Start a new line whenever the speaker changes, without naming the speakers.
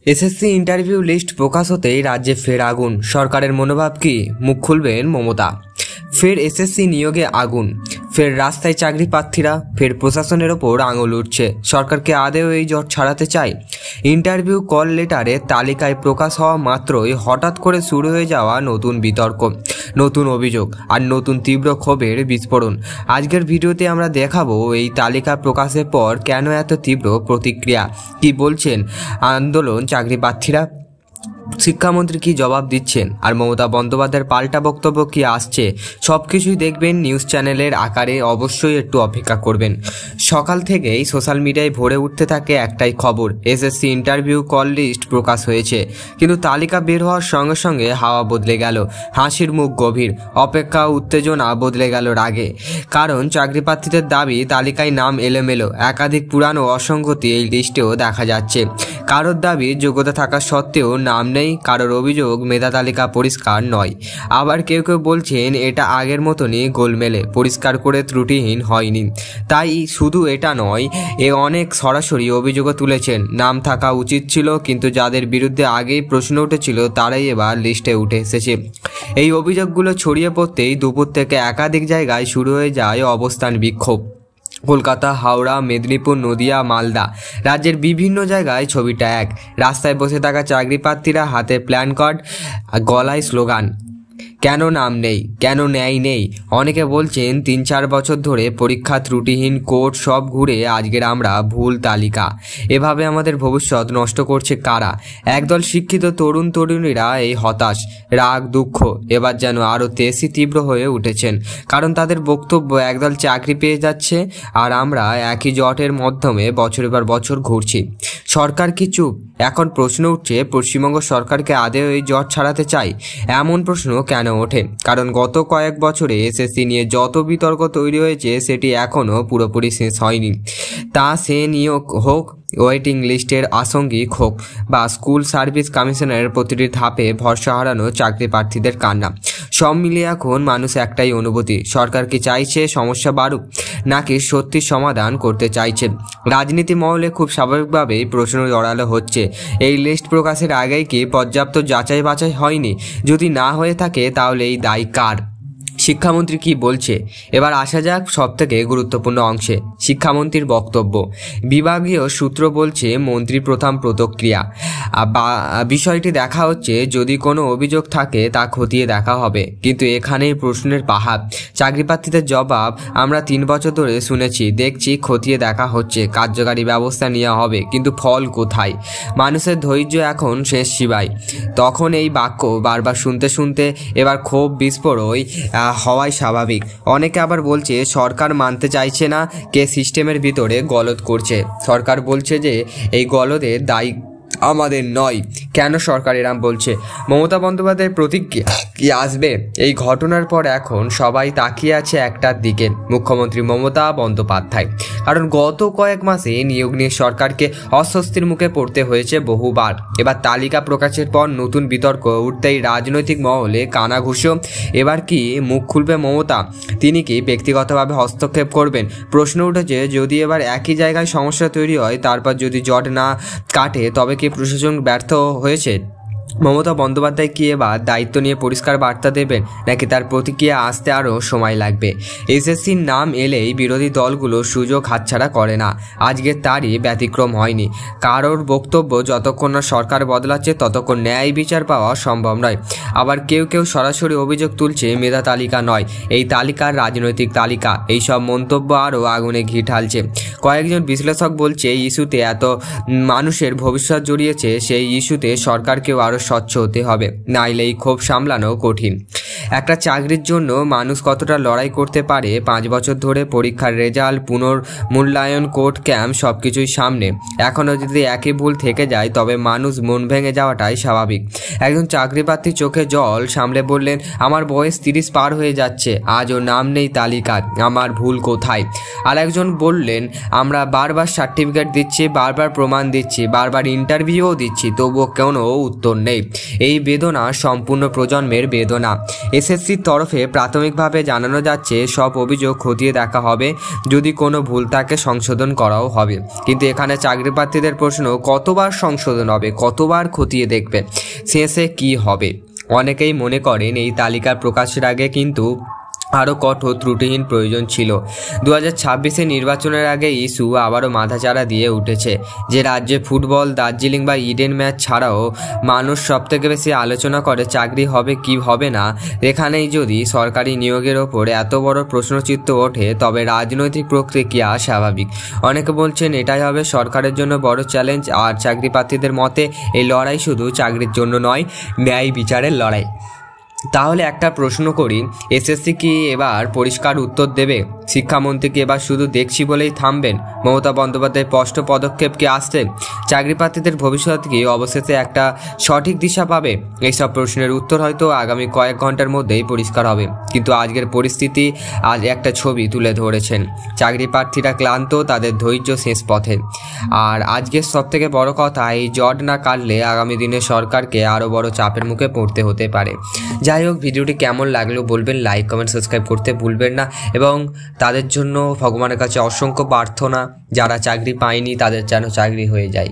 SSC interview list প্রকাশ হতেই রাজ্যে ফের আগুন। সরকারের মনোভাব কি? মুখ খুলবেন মমতা। ফের এসএসসি নিয়োগে আগুন, ফের রাস্তায় চাকরি প্রার্থীরা, ফের প্রশাসনের ওপর আঙুল উঠছে। সরকারকে আদেও এই জট ছাড়াতে চায়? ইন্টারভিউ কল লেটারের তালিকায় প্রকাশ হওয়া মাত্রই হঠাৎ করে শুরু হয়ে যাওয়া নতুন বিতর্ক, নতুন অভিযোগ আর নতুন তীব্র ক্ষোভের বিস্ফোরণ। আজকের ভিডিওতে আমরা দেখাবো এই তালিকা প্রকাশের পর কেন এত তীব্র প্রতিক্রিয়া, কি বলছেন আন্দোলন চাকরি প্রার্থীরা, শিক্ষামন্ত্রী কি জবাব দিচ্ছেন, আর মমতা বন্দ্যোপাধ্যায়ের পাল্টা বক্তব্য কি আসছে। সব কিছুই দেখবেন নিউজ চ্যানেলের আকারে। অবশ্যই একটু অপেক্ষা করবেন। সকাল থেকেই সোশ্যাল মিডিয়ায় ভরে উঠতে থাকে একটাই খবর, এসএসসি ইন্টারভিউ কল লিস্ট প্রকাশ হয়েছে। কিন্তু তালিকা বের হওয়ার সঙ্গে সঙ্গে হাওয়া বদলে গেল, হাসির মুখ গভীর, অপেক্ষা উত্তেজনা বদলে গেল রাগে। কারণ চাকরি প্রার্থীদের দাবি তালিকায় নাম এলোমেলো, একাধিক পুরানো অসঙ্গতি এই লিস্টেও দেখা যাচ্ছে। কারোর দাবি যোগ্যতা থাকা সত্ত্বেও নাম নেই, কারোর অভিযোগ মেধা তালিকা পরিষ্কার নয়। আবার কেউ কেউ বলছেন এটা আগের মতনই গোলমেলে, পরিষ্কার করে ত্রুটিহীন হয়নি। তাই শুধু এটা নয়, অনেক সরাসরি অভিযোগও তুলেছেন, নাম থাকা উচিত ছিল, কিন্তু যাদের বিরুদ্ধে আগেই প্রশ্ন উঠেছিল তারাই এবার লিস্টে উঠে এসেছে। এই অভিযোগগুলো ছড়িয়ে পড়তেই দুপুর থেকে একাধিক জায়গায় শুরু হয়ে যায় অবস্থান বিক্ষোভ। কলকাতা, হাওড়া, মেদিনীপুর, নদিয়া, মালদা, রাজ্যের বিভিন্ন জায়গায় ছবিটা এক। রাস্তায় বসে থাকা চাকরি প্রার্থীরা, হাতে প্ল্যান কার্ড, গলায় স্লোগান, কেন নাম নেই, কেন ন্যায় নেই। অনেকে বলছেন ৩-৪ বছর ধরে পরীক্ষা ত্রুটিহীন, কোর্ট সব ঘুরে আজকের আমরা ভুল তালিকা। এভাবে আমাদের ভবিষ্যৎ নষ্ট করছে কারা? একদল শিক্ষিত তরুণ তরুণীরা এই হতাশ, রাগ, দুঃখ এবার যেন আরও বেশি তীব্র হয়ে উঠেছেন। কারণ তাদের বক্তব্য, একদল চাকরি পেয়ে যাচ্ছে আর আমরা একই জটের মাধ্যমে বছরের পর বছর ঘুরছি। সরকার কি চুপ? এখন প্রশ্ন উঠছে, পশ্চিমবঙ্গ সরকারকে আদেও এই জট ছাড়াতে চাই? এমন প্রশ্ন কেন ওঠে? কারণ গত কয়েক বছরে এসএসসি নিয়ে যত বিতর্ক তৈরি হয়েছে সেটি এখনও পুরোপুরি শেষ হয়নি। তা সে নিয়োগ হোক, ওয়েটিং লিস্টের আসাঙ্গিক হোক, বা স্কুল সার্ভিস কমিশনের প্রতিটি ধাপে ভরসা হারানো চাকরি প্রার্থীদের কান্না, সব মিলিয়ে এখন মানুষ একটাই অনুভূতি, সরকার কি চাইছে সমস্যা বাড়ুক, নাকি সত্যি সমাধান করতে চাইছে? রাজনীতি মহলে খুব স্বাভাবিকভাবেই প্রশ্ন জড়ালো হচ্ছে, এই লিস্ট প্রকাশের আগেই কি পর্যাপ্ত যাচাই বাছাই হয়নি? যদি না হয়ে থাকে তাহলে এই দায় কার? শিক্ষামন্ত্রী কি বলছে? এবার আসা যাক সবথেকে গুরুত্বপূর্ণ অংশে, শিক্ষামন্ত্রীর বক্তব্য। বিভাগীয় সূত্র বলছে, মন্ত্রী প্রথম প্রতিক্রিয়া, বিষয়টি দেখা হচ্ছে, যদি কোনো অভিযোগ থাকে তা খতিয়ে দেখা হবে। কিন্তু এখানেই প্রশ্নের পাহাড়। চাকরিপ্রার্থীদের জবাব, আমরা 3 বছর ধরে শুনেছি, দেখছি, খতিয়ে দেখা হচ্ছে, কার্যকারী ব্যবস্থা নেওয়া হবে, কিন্তু ফল কোথায়? মানুষের ধৈর্য এখন শেষ সীমায়। তখন এই বাক্য বারবার শুনতে শুনতে এবার ক্ষোভ বিস্ফোরণ হওয়াই স্বাভাবিক। অনেকে আবার বলছে সরকার মানতে চাইছে না, কে সিস্টেমের ভিতরে গলদ করছে। সরকার বলছে যে এই গলদের দায়ী আমাদের নয়। কেন সরকার এরাম বলছে? মমতা বন্দ্যোপাধ্যায়ের প্রতিক্রিয়া কি আসবে এই ঘটনার পর? এখন সবাই তাকিয়ে আছে একটার দিকে, মুখ্যমন্ত্রী মমতা বন্দ্যোপাধ্যায়। কারণ গত কয়েক মাসে নিয়োগ নিয়ে সরকারকে অস্বস্তির মুখে পড়তে হয়েছে বহুবার। এবার তালিকা প্রকাশের পর নতুন বিতর্ক উঠতেই রাজনৈতিক মহলে কানাঘুষো। এবার কি মুখ খুলবে মমতা? তিনি কি ব্যক্তিগতভাবে হস্তক্ষেপ করবেন? প্রশ্ন উঠেছে, যদি এবার একই জায়গায় সমস্যা তৈরি হয়, তারপর যদি জট না কাটে, তবে কি প্রশাসন ব্যর্থ হয়েছে? মমতা বন্দ্যোপাধ্যায় কি এবার দায়িত্ব নিয়ে পরিষ্কার বার্তা দেবেন, নাকি তার প্রতিক্রিয়া আসতে আরও সময় লাগবে? এসএসসির নাম এলেই বিরোধী দলগুলো সুযোগ হাতছাড়া করে না। আজকে তারই ব্যতিক্রম হয়নি। কারোর বক্তব্য, যতক্ষণ না সরকার বদলাচ্ছে ততক্ষণ ন্যায় বিচার পাওয়া সম্ভব নয়। আবার কেউ কেউ সরাসরি অভিযোগ তুলছে, মেধা তালিকা নয়, এই তালিকার রাজনৈতিক তালিকা। এইসব মন্তব্য আরও আগুনে ঘি ঢালছে। কয়েকজন বিশ্লেষক বলছে, ইস্যুতে এত মানুষের ভবিষ্যৎ জড়িয়েছে, সেই ইস্যুতে সরকারকেও আরও স্বচ্ছ হতে হবে, নাইলে এই ক্ষোভ সামলানো কঠিন। একটা চাকরির জন্য মানুষ কতটা লড়াই করতে পারে? 5 বছর ধরে পরীক্ষার রেজাল্ট, পুনর্মূল্যায়ন, কোর্ট ক্যাম্প, সব কিছুই সামনে। এখনও যদি একই ভুল থেকে যায় তবে মানুষ মন ভেঙে যাওয়াটাই স্বাভাবিক। একজন চাকরি প্রার্থী চোখে জল সামলে বললেন, আমার বয়স 30 পার হয়ে যাচ্ছে, আজও নাম নেই তালিকায়, আমার ভুল কোথায়? আর একজন বললেন, আমরা বারবার সার্টিফিকেট দিচ্ছি, বারবার প্রমাণ দিচ্ছি, বারবার ইন্টারভিউও দিচ্ছি, তবুও কোনো উত্তর নেই। এই বেদনা সম্পূর্ণ প্রজন্মের বেদনা। এসএসসির তরফে প্রাথমিকভাবে জানানো যাচ্ছে সব অভিযোগ খতিয়ে দেখা হবে, যদি কোনো ভুল থাকে সংশোধন করাও হবে। কিন্তু এখানে চাকরি প্রার্থীদের প্রশ্ন, কতবার সংশোধন হবে, কতবার খতিয়ে দেখবে, শেষে কি হবে? অনেকেই মনে করেন এই তালিকা প্রকাশের আগে কিন্তু আরও কঠোর ত্রুটিহীন প্রয়োজন ছিল। 2026 নির্বাচনের আগে ইস্যু আবারও মাথাচাড়া দিয়ে উঠেছে। যে রাজ্যে ফুটবল, দার্জিলিং বা ইডেন ম্যাচ ছাড়াও মানুষ সবথেকে বেশি আলোচনা করে চাকরি হবে কি হবে না, এখানেই যদি সরকারি নিয়োগের ওপর এত বড় প্রশ্নচিহ্ন ওঠে তবে রাজনৈতিক প্রক্রিয়া স্বাভাবিক। অনেকে বলছেন এটাই হবে সরকারের জন্য বড় চ্যালেঞ্জ। আর চাকরি প্রার্থীদের মতে এই লড়াই শুধু চাকরির জন্য নয়, ন্যায় বিচারের লড়াই। তাহলে একটা প্রশ্ন করি, এসএসসি কি এবার পরিষ্কার উত্তর দেবে? শিক্ষামন্ত্রী কি এবার শুধু দেখছি বলেই থামবেন? মমতা বন্দ্যোপাধ্যায়ের স্পষ্ট পদক্ষেপ কি আসছে? চাকরি প্রার্থীদের ভবিষ্যৎ কি অবশেষে একটা সঠিক দিশা পাবে? এইসব প্রশ্নের উত্তর হয়তো আগামী কয়েক ঘন্টার মধ্যেই পরিষ্কার হবে। কিন্তু আজকের পরিস্থিতি আজ একটা ছবি তুলে ধরেছেন। চাকরি প্রার্থীরা ক্লান্ত, তাদের ধৈর্য শেষ পথে। আর আজকের সবথেকে বড় কথা, এই জট না কাটলে আগামী দিনে সরকারকে আরও বড় চাপের মুখে পড়তে হতে পারে। যাই হোক, ভিডিওটি কেমন লাগলো বলবেন, লাইক কমেন্ট সাবস্ক্রাইব করতে ভুলবেন না। এবং তাদের জন্য ভগবানের কাছে অসংখ্য প্রার্থনা, যারা চাকরি পায়নি তাদের যেন চাকরি হয়ে যায়।